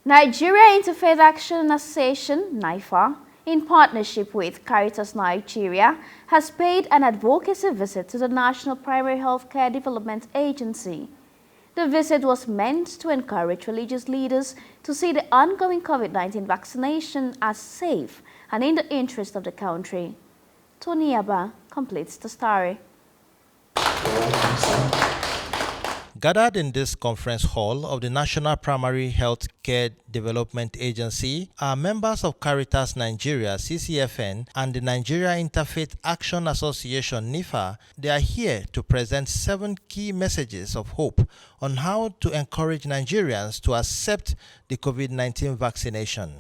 Nigerian Interfaith Association, NIFAA, in partnership with Caritas Nigeria, has paid an advocacy visit to the National Primary Healthcare Development Agency. The visit was meant to encourage religious leaders to see the ongoing COVID-19 vaccination as safe and in the interest of the country. Tony Abba completes the story. Gathered in this conference hall of the National Primary Health Care Development Agency are members of Caritas Nigeria (CCFN) and the Nigeria Interfaith Action Association (NIFAA). They are here to present 7 key messages of hope on how to encourage Nigerians to accept the COVID-19 vaccination.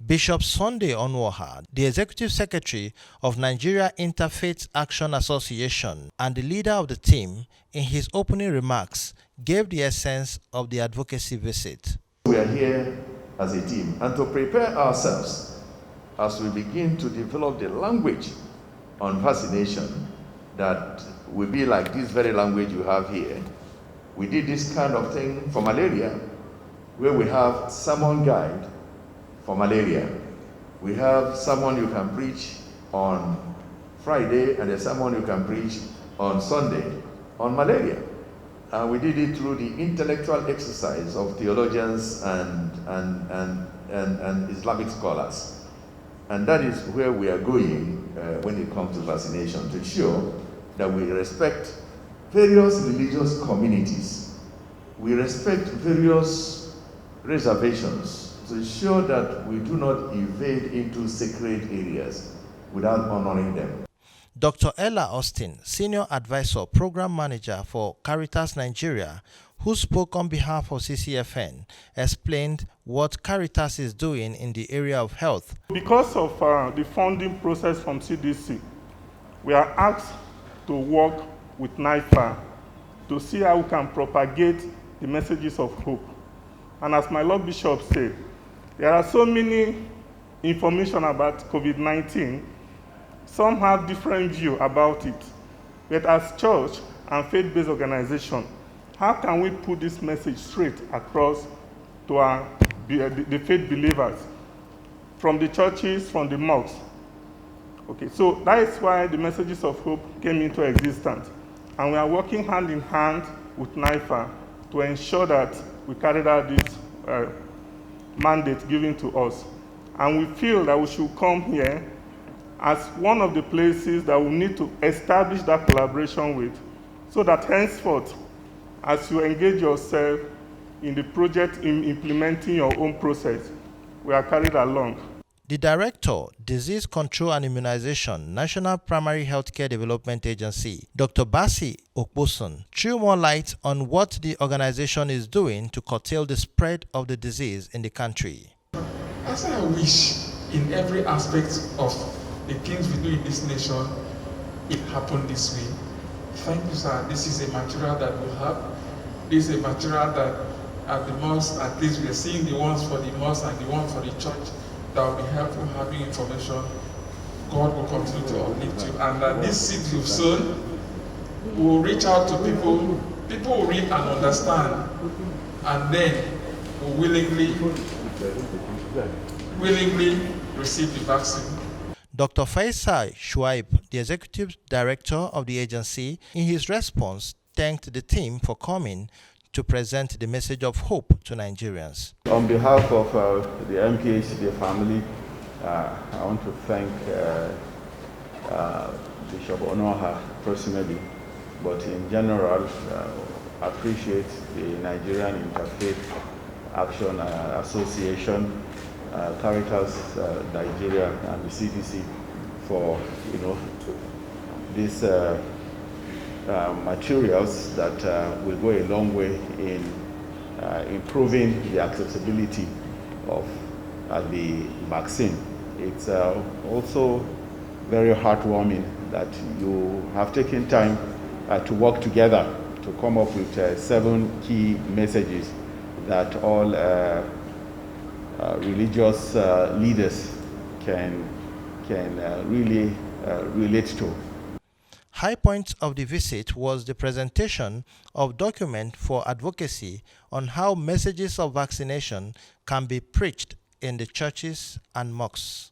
Bishop Sunday Onwoha, the Executive Secretary of Nigeria Interfaith Action Association and the leader of the team, in his opening remarks, gave the essence of the advocacy visit. We are here as a team and to prepare ourselves as we begin to develop the language on vaccination that will be like this very language you have here. We did this kind of thing for malaria, where we have sermon guide for malaria. We have someone you can preach on Friday and a sermon you can preach on Sunday on malaria. And we did it through the intellectual exercise of theologians and Islamic scholars. And that is where we are going when it comes to vaccination, to ensure that we respect various religious communities. We respect various reservations to ensure that we do not invade into sacred areas without honoring them. Dr. Ella Austin, Senior Advisor, Program Manager for Caritas Nigeria, who spoke on behalf of CCFN, explained what Caritas is doing in the area of health. Because of the funding process from CDC, we are asked to work with NIFAA to see how we can propagate the messages of hope. And as my Lord Bishop said, there are so many information about COVID-19. Some have different view about it. But as church and faith-based organization, how can we put this message straight across to the faith believers from the churches, from the mosques? Okay, so that is why the messages of hope came into existence. And we are working hand in hand with NIFAA to ensure that we carry out this mandate given to us. And we feel that we should come here as one of the places that we need to establish that collaboration with, so that henceforth, as you engage yourself in the project in implementing your own process, we are carried along. The Director, Disease Control and Immunization, National Primary Healthcare Development Agency, Dr. Basi Okposon, threw more light on what the organization is doing to curtail the spread of the disease in the country. As I wish in every aspect of the things we do in this nation, it happened this way. Thank you, sir. This is a material that we have. This is a material that at the mosque, at least we are seeing the ones for the mosque and the ones for the church. That will be helpful having information. God will continue to uplift you. And these seeds you've sown will reach out to people. People will read and understand. And then will willingly receive the vaccine. Dr. Faisal Shuaib, the Executive Director of the agency, in his response, thanked the team for coming to present the message of hope to Nigerians. On behalf of the NPHCA family, I want to thank Bishop Onwoha personally, but in general, appreciate the Nigerian Interfaith Action Association, Caritas Nigeria, and the CDC for these materials that will go a long way in improving the accessibility of the vaccine. It's also very heartwarming that you have taken time to work together to come up with 7 key messages that all religious leaders can really relate to. High point of the visit was the presentation of document for advocacy on how messages of vaccination can be preached in the churches and mosques.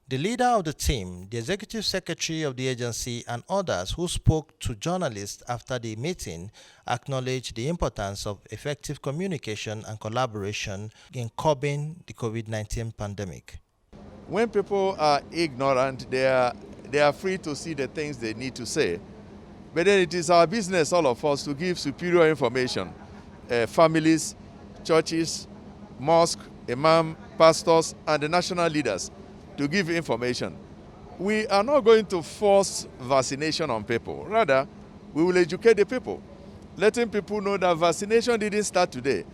The leader of the team, the executive secretary of the agency, and others who spoke to journalists after the meeting acknowledged the importance of effective communication and collaboration in curbing the COVID-19 pandemic. When people are ignorant, they are free to see the things they need to say. But then it is our business, all of us, to give superior information. Families, churches, mosques, imam, pastors, and the national leaders to give information. We are not going to force vaccination on people. Rather, we will educate the people, letting people know that vaccination didn't start today.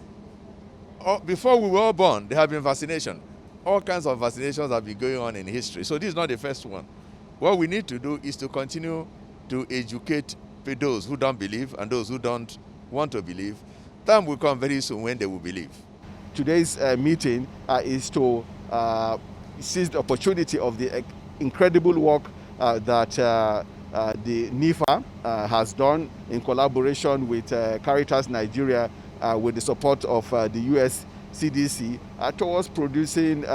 Before we were all born, there have been vaccination. All kinds of vaccinations have been going on in history. So this is not the first one. What we need to do is to continue to educate those who don't believe and those who don't want to believe. Time will come very soon when they will believe. Today's meeting is to seize the opportunity of the incredible work that the NIFAA has done in collaboration with Caritas Nigeria with the support of the US CDC towards producing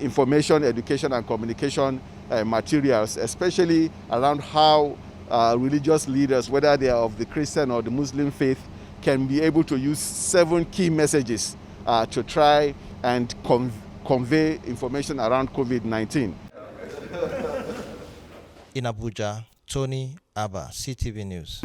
information, education, and communication materials, especially around how religious leaders, whether they are of the Christian or the Muslim faith, can be able to use 7 key messages to try and convey information around COVID-19. In Abuja, Tony Abba, CTV News.